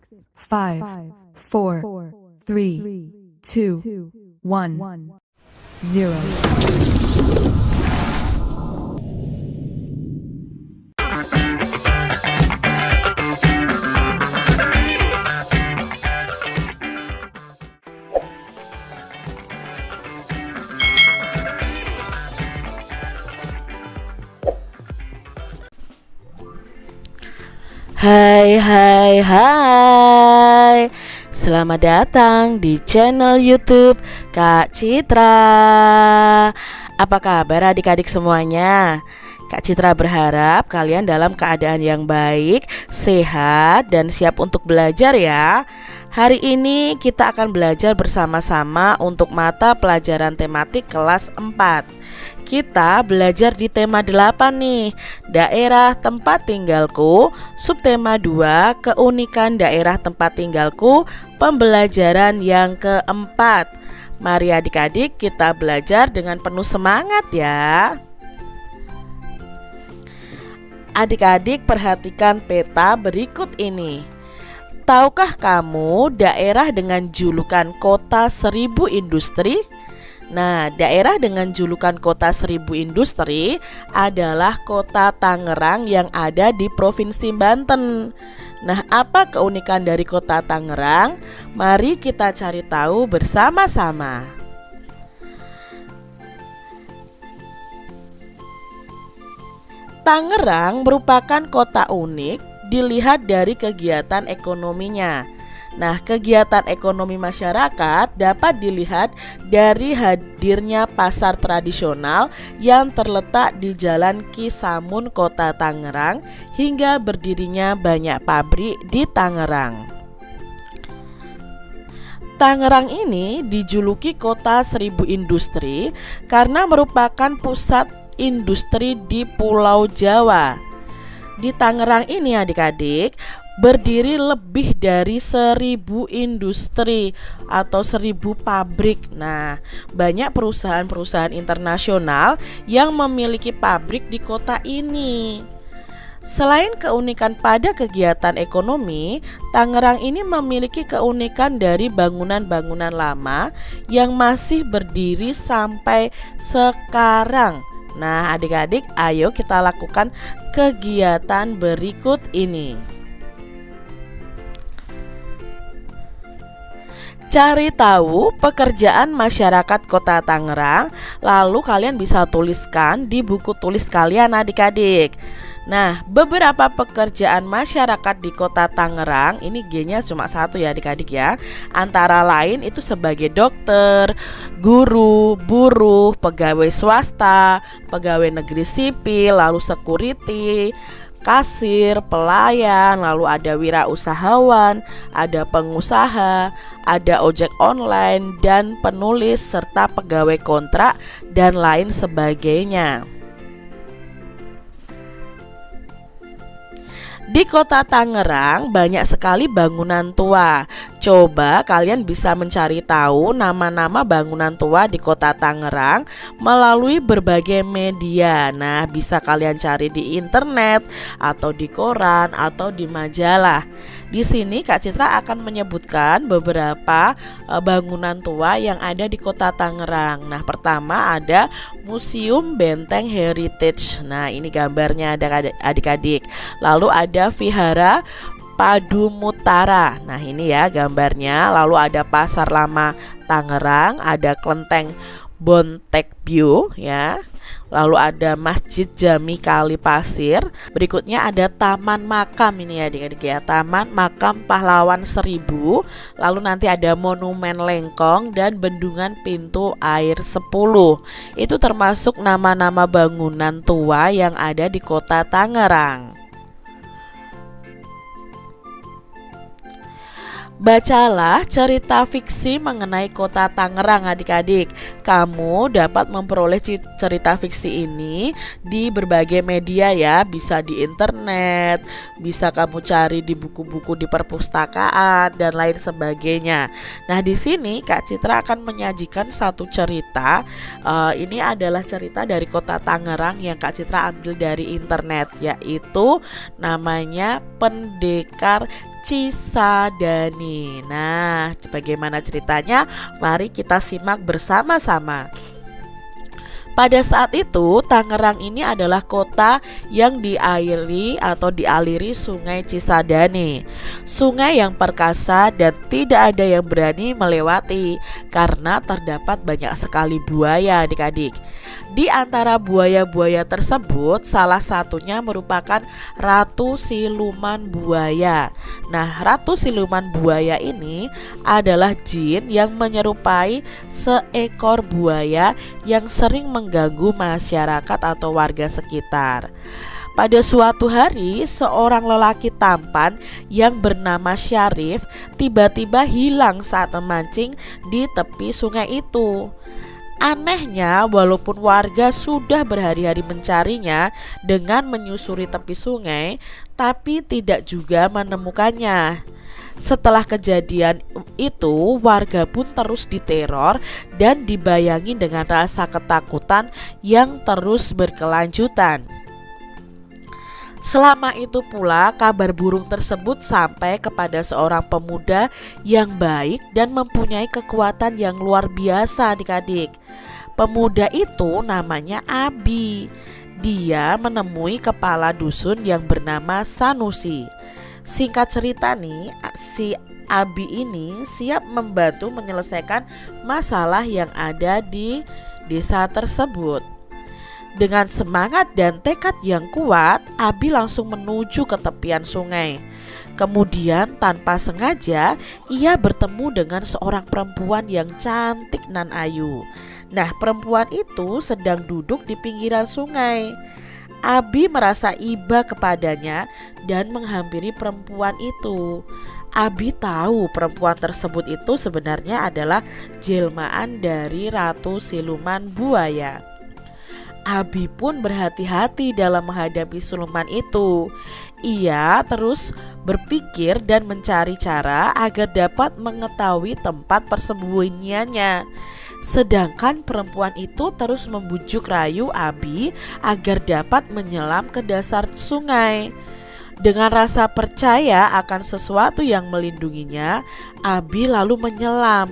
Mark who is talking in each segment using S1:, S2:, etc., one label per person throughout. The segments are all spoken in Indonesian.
S1: 5, 4, 3, 2, 1, 0.
S2: Hai, selamat datang di channel YouTube Kak Citra. Apa kabar adik-adik semuanya? Kak Citra berharap kalian dalam keadaan yang baik, sehat, dan siap untuk belajar ya. Hari ini kita akan belajar bersama-sama untuk mata pelajaran tematik kelas 4. Kita belajar di tema 8 nih, daerah tempat tinggalku. Subtema 2, keunikan daerah tempat tinggalku, pembelajaran yang keempat. Mari adik-adik kita belajar dengan penuh semangat ya. Adik-adik perhatikan peta berikut ini. Tahukah kamu daerah dengan julukan kota 1000 industri? Nah, daerah dengan julukan kota 1000 industri adalah kota Tangerang yang ada di Provinsi Banten. Nah, apa keunikan dari kota Tangerang? Mari kita cari tahu bersama-sama. Tangerang merupakan kota unik dilihat dari kegiatan ekonominya. Nah, kegiatan ekonomi masyarakat dapat dilihat dari hadirnya pasar tradisional yang terletak di Jalan Kisamun, Kota Tangerang, hingga berdirinya banyak pabrik di Tangerang. Tangerang ini dijuluki kota 1000 industri karena merupakan pusat industri di Pulau Jawa. Di Tangerang ini adik-adik berdiri lebih dari 1000 industri atau 1000 pabrik. Nah, banyak perusahaan-perusahaan internasional yang memiliki pabrik di kota ini. Selain keunikan pada kegiatan ekonomi, Tangerang ini memiliki keunikan dari bangunan-bangunan lama yang masih berdiri sampai sekarang. Nah, adik-adik, ayo kita lakukan kegiatan berikut ini. Cari tahu pekerjaan masyarakat Kota Tangerang, lalu kalian bisa tuliskan di buku tulis kalian adik-adik. Nah, beberapa pekerjaan masyarakat di Kota Tangerang, ini G-nya cuma satu ya adik-adik ya. Antara lain itu sebagai dokter, guru, buruh, pegawai swasta, pegawai negeri sipil, lalu security, kasir, pelayan, lalu ada wirausahawan, ada pengusaha, ada ojek online, dan penulis, serta pegawai kontrak, dan lain sebagainya. Di Kota Tangerang banyak sekali bangunan tua. Coba kalian bisa mencari tahu nama-nama bangunan tua di Kota Tangerang melalui berbagai media. Nah, bisa kalian cari di internet atau di koran atau di majalah. Di sini Kak Citra akan menyebutkan beberapa bangunan tua yang ada di Kota Tangerang. Nah, pertama ada Museum Benteng Heritage. Nah, ini gambarnya ada adik-adik. Lalu ada Vihara Padumutara. Nah, ini ya gambarnya. Lalu ada Pasar Lama Tangerang, ada Kelenteng Bontekbyo ya. Lalu ada Masjid Jami Kali Pasir. Berikutnya ada Taman Makam ini ya adik-adik ya, Taman Makam Pahlawan 1000. Lalu nanti ada Monumen Lengkong dan Bendungan Pintu Air 10. Itu termasuk nama-nama bangunan tua yang ada di Kota Tangerang. Bacalah cerita fiksi mengenai Kota Tangerang adik-adik. Kamu dapat memperoleh cerita fiksi ini di berbagai media ya. Bisa di internet, bisa kamu cari di buku-buku di perpustakaan, dan lain sebagainya. Nah, di sini Kak Citra akan menyajikan satu cerita. Ini adalah cerita dari Kota Tangerang yang Kak Citra ambil dari internet, yaitu namanya Pendekar Cisadane. Nah, bagaimana ceritanya? Mari kita simak bersama-sama. Pada saat itu, Tangerang ini adalah kota yang dialiri Sungai Cisadane. Sungai yang perkasa dan tidak ada yang berani melewati karena terdapat banyak sekali buaya, adik-adik. Di antara buaya-buaya tersebut, salah satunya merupakan Ratu Siluman Buaya. Nah, Ratu Siluman Buaya ini adalah jin yang menyerupai seekor buaya yang sering mengganggu masyarakat atau warga sekitar. Pada suatu hari, seorang lelaki tampan yang bernama Syarif tiba-tiba hilang saat memancing di tepi sungai itu. Anehnya, walaupun warga sudah berhari-hari mencarinya dengan menyusuri tepi sungai, tapi tidak juga menemukannya. Setelah kejadian itu, warga pun terus diteror dan dibayangi dengan rasa ketakutan yang terus berkelanjutan. Selama itu pula, kabar burung tersebut sampai kepada seorang pemuda yang baik dan mempunyai kekuatan yang luar biasa, adik-adik. Pemuda itu namanya Abi. Dia menemui kepala dusun yang bernama Sanusi. Singkat cerita nih, si Abi ini siap membantu menyelesaikan masalah yang ada di desa tersebut. Dengan semangat dan tekad yang kuat, Abi langsung menuju ke tepian sungai. Kemudian tanpa sengaja, ia bertemu dengan seorang perempuan yang cantik nan ayu. Nah, perempuan itu sedang duduk di pinggiran sungai. Abi merasa iba kepadanya dan menghampiri perempuan itu. Abi tahu perempuan tersebut itu sebenarnya adalah jelmaan dari Ratu Siluman Buaya. Abi pun berhati-hati dalam menghadapi siluman itu. Ia terus berpikir dan mencari cara agar dapat mengetahui tempat persembunyiannya. Sedangkan perempuan itu terus membujuk rayu Abi agar dapat menyelam ke dasar sungai. Dengan rasa percaya akan sesuatu yang melindunginya, Abi lalu menyelam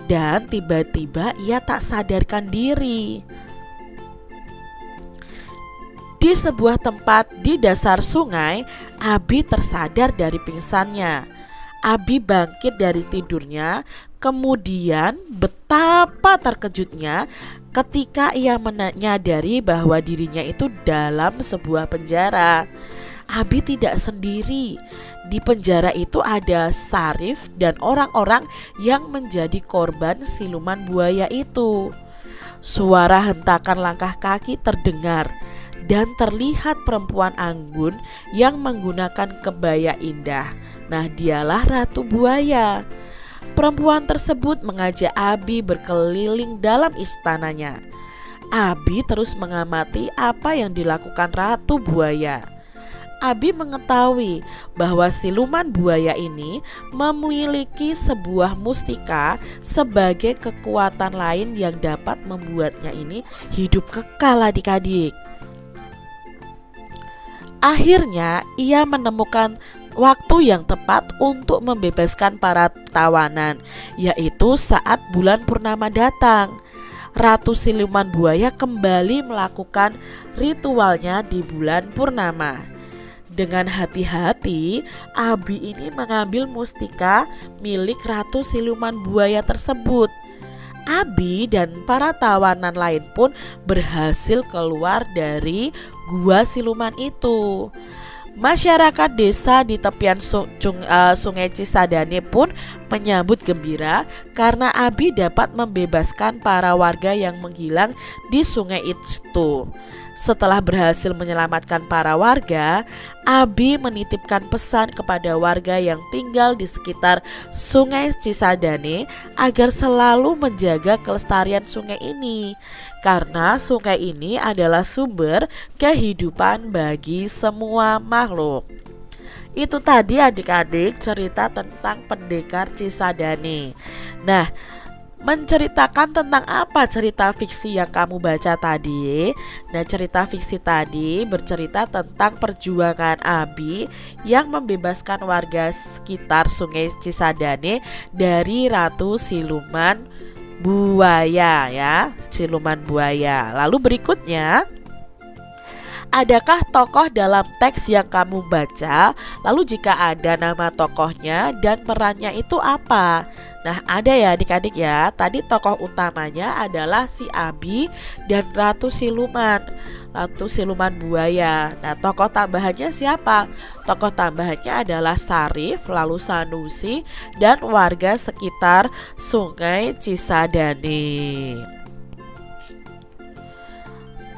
S2: dan tiba-tiba ia tak sadarkan diri. Di sebuah tempat di dasar sungai, Abi tersadar dari pingsannya. Abi bangkit dari tidurnya, kemudian betapa terkejutnya ketika ia menyadari bahwa dirinya itu dalam sebuah penjara. Abi tidak sendiri. Di penjara itu ada Syarif dan orang-orang yang menjadi korban siluman buaya itu. Suara hentakan langkah kaki terdengar dan terlihat perempuan anggun yang menggunakan kebaya indah. Nah, dialah Ratu Buaya. Perempuan tersebut mengajak Abi berkeliling dalam istananya. Abi terus mengamati apa yang dilakukan Ratu Buaya. Abi mengetahui bahwa siluman buaya ini memiliki sebuah mustika sebagai kekuatan lain yang dapat membuatnya ini hidup kekal, adik-adik. Akhirnya ia menemukan waktu yang tepat untuk membebaskan para tawanan, yaitu saat bulan purnama datang. Ratu Siluman Buaya kembali melakukan ritualnya di bulan purnama. Dengan hati-hati, Abi ini mengambil mustika milik Ratu Siluman Buaya tersebut. Abi dan para tawanan lain pun berhasil keluar dari gua siluman itu. Masyarakat desa di tepian sungai Cisadane pun menyambut gembira karena Abi dapat membebaskan para warga yang menghilang di sungai itu. Setelah berhasil menyelamatkan para warga, Abi menitipkan pesan kepada warga yang tinggal di sekitar sungai Cisadane agar selalu menjaga kelestarian sungai ini, karena sungai ini adalah sumber kehidupan bagi semua makhluk. Itu tadi adik-adik cerita tentang pendekar Cisadane. Nah, Menceritakan tentang apa cerita fiksi yang kamu baca tadi? Nah, cerita fiksi tadi bercerita tentang perjuangan Abi yang membebaskan warga sekitar Sungai Cisadane dari Ratu Siluman Buaya, ya, siluman buaya. Lalu berikutnya, adakah tokoh dalam teks yang kamu baca? Lalu jika ada, nama tokohnya dan perannya itu apa? Nah, ada ya adik-adik ya. Tadi tokoh utamanya adalah si Abi dan Ratu Siluman Buaya. Nah, tokoh tambahannya siapa? Tokoh tambahannya adalah Sarif, lalu Sanusi, dan warga sekitar Sungai Cisadane.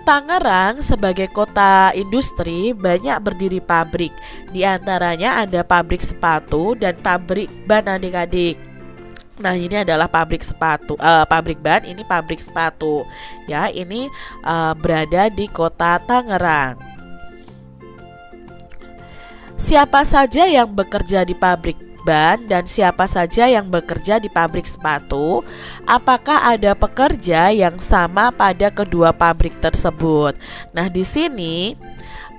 S2: Tangerang sebagai kota industri banyak berdiri pabrik. Di antaranya ada pabrik sepatu dan pabrik ban adik-adik. Nah, ini adalah pabrik sepatu, pabrik ban, ini pabrik sepatu. Ya, ini berada di kota Tangerang. Siapa saja yang bekerja di pabrik ban dan siapa saja yang bekerja di pabrik sepatu? Apakah ada pekerja yang sama pada kedua pabrik tersebut? Nah, di sini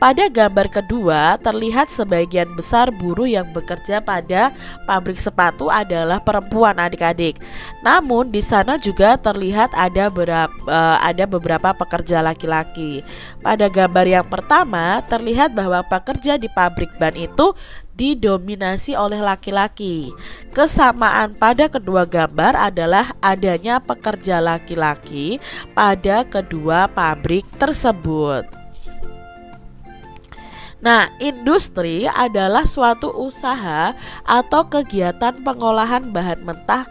S2: pada gambar kedua terlihat sebagian besar buruh yang bekerja pada pabrik sepatu adalah perempuan adik-adik. Namun di sana juga terlihat ada beberapa pekerja laki-laki. Pada gambar yang pertama terlihat bahwa pekerja di pabrik ban itu didominasi oleh laki-laki. Kesamaan pada kedua gambar adalah adanya pekerja laki-laki pada kedua pabrik tersebut. Nah, industri adalah suatu usaha atau kegiatan pengolahan bahan mentah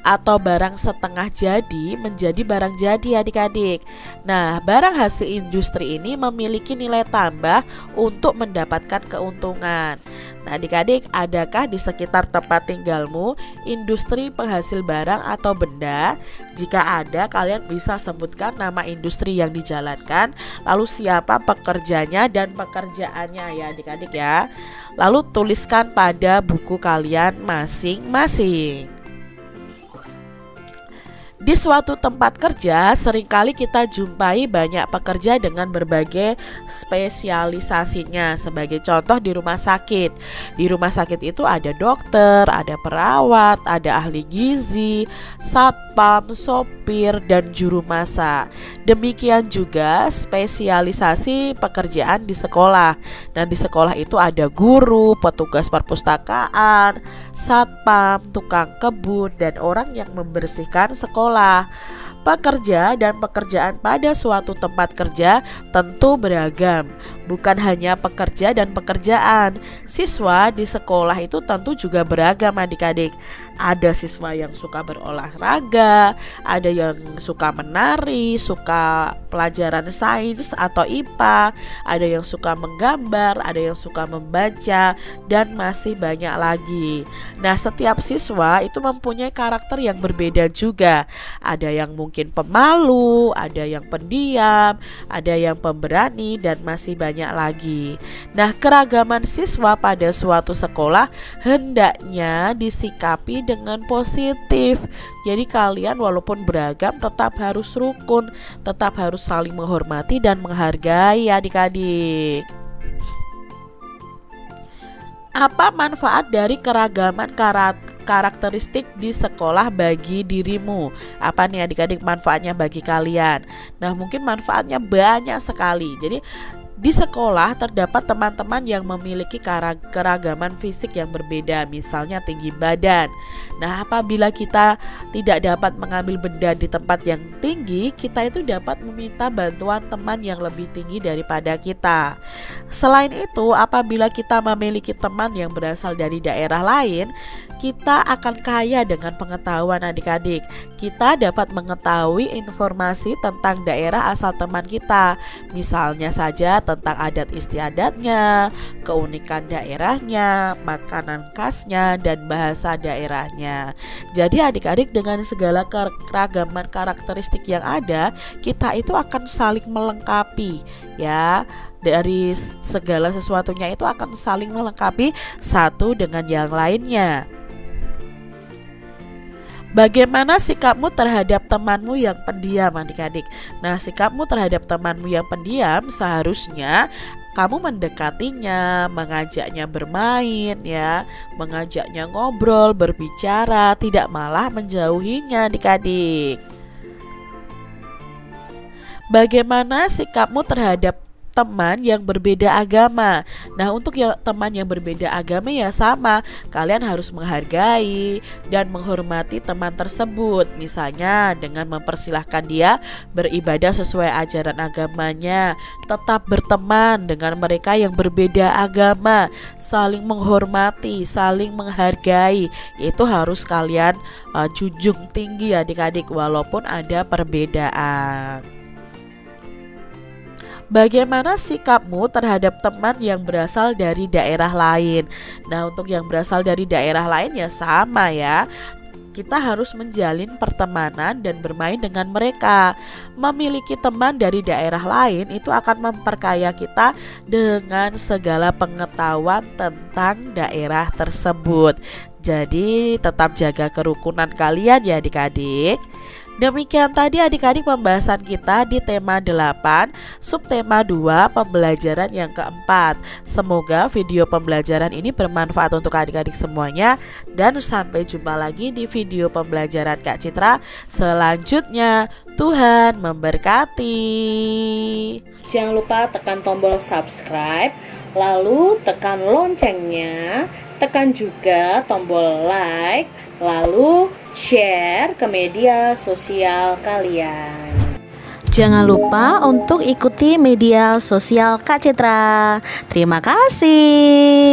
S2: atau barang setengah jadi menjadi barang jadi adik-adik. Nah, barang hasil industri ini memiliki nilai tambah untuk mendapatkan keuntungan. Nah, adik-adik, adakah di sekitar tempat tinggalmu industri penghasil barang atau benda? Jika ada, kalian bisa sebutkan nama industri yang dijalankan, lalu siapa pekerjanya dan pekerjaannya ya adik-adik ya. Lalu tuliskan pada buku kalian masing-masing. Di suatu tempat kerja, seringkali kita jumpai banyak pekerja dengan berbagai spesialisasinya. Sebagai contoh di rumah sakit. Di rumah sakit itu ada dokter, ada perawat, ada ahli gizi, satpam, sopir, dan juru masak. Demikian juga spesialisasi pekerjaan di sekolah. Dan di sekolah itu ada guru, petugas perpustakaan, satpam, tukang kebun, dan orang yang membersihkan sekolah. Pekerja dan pekerjaan pada suatu tempat kerja tentu beragam. Bukan hanya pekerja dan pekerjaan, siswa di sekolah itu tentu juga beragam adik-adik. Ada siswa yang suka berolahraga, ada yang suka menari, suka pelajaran sains atau IPA, ada yang suka menggambar, ada yang suka membaca, dan masih banyak lagi. Nah, setiap siswa itu mempunyai karakter yang berbeda juga. Ada yang mungkin pemalu, ada yang pendiam, ada yang pemberani, dan masih banyak lagi. Nah, keragaman siswa pada suatu sekolah hendaknya disikapi dengan positif. Jadi kalian walaupun beragam tetap harus rukun, tetap harus saling menghormati dan menghargai adik-adik. Apa manfaat dari keragaman karakteristik di sekolah bagi dirimu? Apa nih adik-adik manfaatnya bagi kalian? Nah, mungkin manfaatnya banyak sekali. Jadi di sekolah terdapat teman-teman yang memiliki keragaman fisik yang berbeda, misalnya tinggi badan. Nah, apabila kita tidak dapat mengambil benda di tempat yang tinggi, kita itu dapat meminta bantuan teman yang lebih tinggi daripada kita. Selain itu, apabila kita memiliki teman yang berasal dari daerah lain, kita akan kaya dengan pengetahuan adik-adik. Kita dapat mengetahui informasi tentang daerah asal teman kita, misalnya saja tentang adat istiadatnya, keunikan daerahnya, makanan khasnya, dan bahasa daerahnya. Jadi adik-adik, dengan segala keragaman karakteristik yang ada, kita itu akan saling melengkapi ya. Dari segala sesuatunya itu akan saling melengkapi satu dengan yang lainnya. Bagaimana sikapmu terhadap temanmu yang pendiam, adik-adik? Nah, sikapmu terhadap temanmu yang pendiam seharusnya kamu mendekatinya, mengajaknya bermain ya, mengajaknya ngobrol, berbicara, tidak malah menjauhinya, adik-adik. Bagaimana sikapmu terhadap teman yang berbeda agama? Nah, untuk teman yang berbeda agama ya sama, kalian harus menghargai dan menghormati teman tersebut. Misalnya dengan mempersilahkan dia beribadah sesuai ajaran agamanya. Tetap berteman dengan mereka yang berbeda agama, saling menghormati, saling menghargai. Itu harus kalian junjung tinggi, adik-adik, walaupun ada perbedaan. Bagaimana sikapmu terhadap teman yang berasal dari daerah lain? Nah, untuk yang berasal dari daerah lain ya sama ya. Kita harus menjalin pertemanan dan bermain dengan mereka. Memiliki teman dari daerah lain itu akan memperkaya kita dengan segala pengetahuan tentang daerah tersebut. Jadi tetap jaga kerukunan kalian ya adik-adik. Demikian tadi adik-adik pembahasan kita di tema 8, subtema 2, pembelajaran yang keempat. Semoga video pembelajaran ini bermanfaat untuk adik-adik semuanya. Dan sampai jumpa lagi di video pembelajaran Kak Citra selanjutnya. Tuhan memberkati.
S3: Jangan lupa tekan tombol subscribe, lalu tekan loncengnya, tekan juga tombol like, lalu share ke media sosial kalian.
S4: Jangan lupa untuk ikuti media sosial Kak Citra. Terima kasih.